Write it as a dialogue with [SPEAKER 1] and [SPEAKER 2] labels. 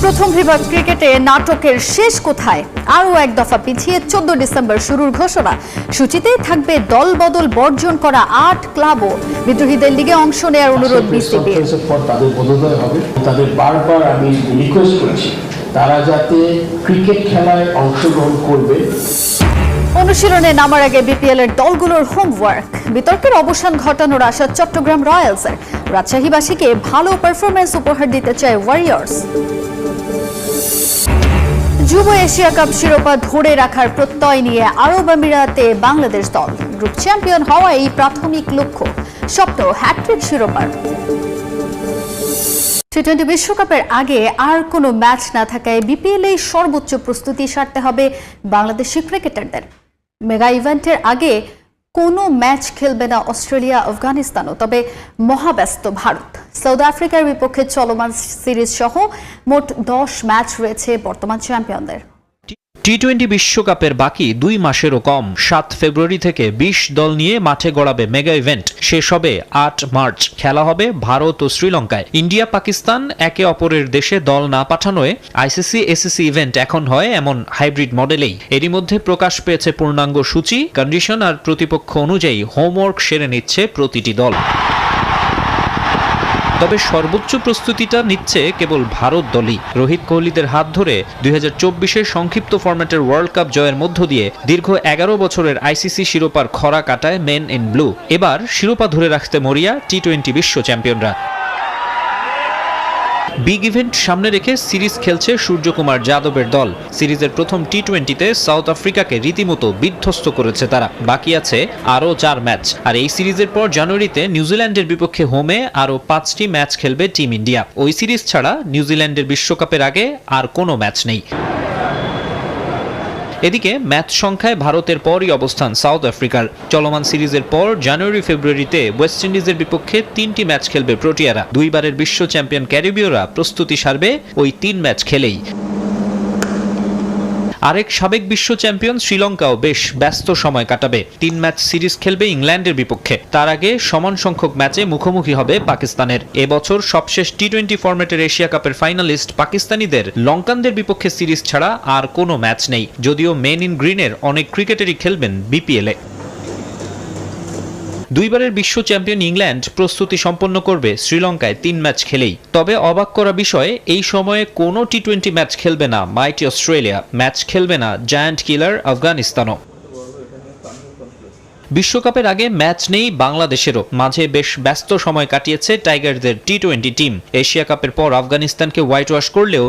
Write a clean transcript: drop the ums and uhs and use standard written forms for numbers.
[SPEAKER 1] প্রথম বিভাগ ক্রিকেটে নাটকের শেষ কোথায় আরও এক দফা পিছিয়ে 14 ডিসেম্বর শুরুর ঘোষণা। সূচিতে থাকবে দল বদল বর্জন করা 8 ক্লাবও। বিদ্রোহীদের লিগে অংশ নেওয়ার অনুরোধ বিসিবির।
[SPEAKER 2] তাদের বোধোদয় হবে। তাদের বারবার আমি রিকোয়েস্ট করেছি তারা যাতে ক্রিকেট খেলায় অংশগ্রহণ করবে।
[SPEAKER 1] অনুশীলনে নামার আগে বিপিএল এর দলগুলোর হোমওয়ার্ক। বিতর্কের অবসান ঘটানোর আশা চট্টগ্রাম রয়্যালসের। রাজশাহীবাসীকে ভালো পারফরমেন্স উপহার দিতে চায় ওয়ারিয়র্স। যুব এশিয়া কাপ শিরোপা ধরে রাখার প্রত্যয় নিয়ে আরব আমিরাতে বাংলাদেশ দল। গ্রুপ চ্যাম্পিয়ন হওয়া এই প্রাথমিক লক্ষ্য, স্বপ্ন হ্যাট্রিক শিরোপার। টি-20 বিশ্বকাপের আগে আর কোনো ম্যাচ না থাকায় বিপিএল এ সর্বোচ্চ প্রস্তুতি সারতে হবে বাংলাদেশি ক্রিকেটারদের। মেগা ইভেন্টের আগে কোনো ম্যাচ খেলবে না অস্ট্রেলিয়া, আফগানিস্তানও। তবে মহাব্যস্ত ভারত। সাউথ আফ্রিকার বিপক্ষে চলমান সিরিজ সহ মোট 10 ম্যাচ রয়েছে বর্তমান চ্যাম্পিয়নদের।
[SPEAKER 3] টি-20 বিশ্বকাপের বাকি 2 মাসেরও কম। 7 ফেব্রুয়ারি থেকে 20 দল নিয়ে মাঠে গড়াবে মেগা ইভেন্ট। শেষ হবে 8 মার্চ। খেলা হবে ভারত ও শ্রীলঙ্কায়। ইন্ডিয়া পাকিস্তান একে অপরের দেশে দল না পাঠানোয় আইসিসি এসিসি ইভেন্ট এখন হয় এমন হাইব্রিড মডেলেই। এরই মধ্যে প্রকাশ পেয়েছে পূর্ণাঙ্গ সূচি, কন্ডিশন আর প্রতিপক্ষ অনুযায়ী হোমওয়ার্ক সেরে নিচ্ছে প্রতিটি দল। তবে সর্বোচ্চ প্রস্তুতিটা নিচ্ছে কেবল ভারত দলই। রোহিত কোহলিদের হাত ধরে 2024-এর সংক্ষিপ্ত ফরম্যাটের ওয়ার্ল্ড কাপ জয়ের মধ্য দিয়ে দীর্ঘ 11 বছরের আইসিসি শিরোপার খরা কাটায় মেন ইন ব্লু। এবার শিরোপা ধরে রাখতে মরিয়া টি-20 বিশ্ব চ্যাম্পিয়নরা। বিগ ইভেন্ট সামনে রেখে সিরিজ খেলছে সূর্যকুমার যাদবের দল। সিরিজের প্রথম টি-20-তে সাউথ আফ্রিকাকে রীতিমতো বিধ্বস্ত করেছে তারা। বাকি আছে আরও 4 ম্যাচ। আর এই সিরিজের পর জানুয়ারিতে নিউজিল্যান্ডের বিপক্ষে হোমে আরও 5টি ম্যাচ খেলবে টিম ইন্ডিয়া। ওই সিরিজ ছাড়া নিউজিল্যান্ডের বিশ্বকাপের আগে আর কোনো ম্যাচ নেই। এদিকে ম্যাচ সংখ্যায় ভারতের পরই অবস্থান সাউথ আফ্রিকার। চলমান সিরিজের পর জানুয়ারি ফেব্রুয়ারিতে ওয়েস্ট ইন্ডিজের বিপক্ষে 3টি ম্যাচ খেলবে প্রোটিয়ারা। 2 বারের বিশ্ব চ্যাম্পিয়ন ক্যারিবীয়রা প্রস্তুতি সারবে ওই 3 ম্যাচ খেলেই। আরেক সাবেক বিশ্ব চ্যাম্পিয়ন শ্রীলঙ্কাও বেশ ব্যস্ত সময় কাটাবে। 3 ম্যাচ সিরিজ খেলবে ইংল্যান্ডের বিপক্ষে। তার আগে সমান সংখ্যক ম্যাচে মুখোমুখি হবে পাকিস্তানের। এবছর সবশেষ টি-20 ফরম্যাটের এশিয়া কাপের ফাইনালিস্ট পাকিস্তানিদের লঙ্কানদের বিপক্ষে সিরিজ ছাড়া আর কোনো ম্যাচ নেই। যদিও মেন ইন গ্রিনের অনেক ক্রিকেটারই খেলবেন বিপিএলে। 2 বারের বিশ্ব চ্যাম্পিয়ন ইংল্যান্ড প্রস্তুতি সম্পন্ন করবে শ্রীলঙ্কায় 3 ম্যাচ খেলেই। তবে অবাক করা বিষয়, এই সময়ে কোনো টি-20 ম্যাচ খেলবে না মাইটি অস্ট্রেলিয়া। ম্যাচ খেলবে না জায়ান্ট কিলার আফগানিস্তানও। বিশ্বকাপের আগে ম্যাচ নেই বাংলাদেশেরও। মাঝে বেশ ব্যস্ত সময় কাটিয়েছে টাইগারদের টি-20 টিম। এশিয়া কাপের পর আফগানিস্তানকে হোয়াইট ওয়াশ করলেও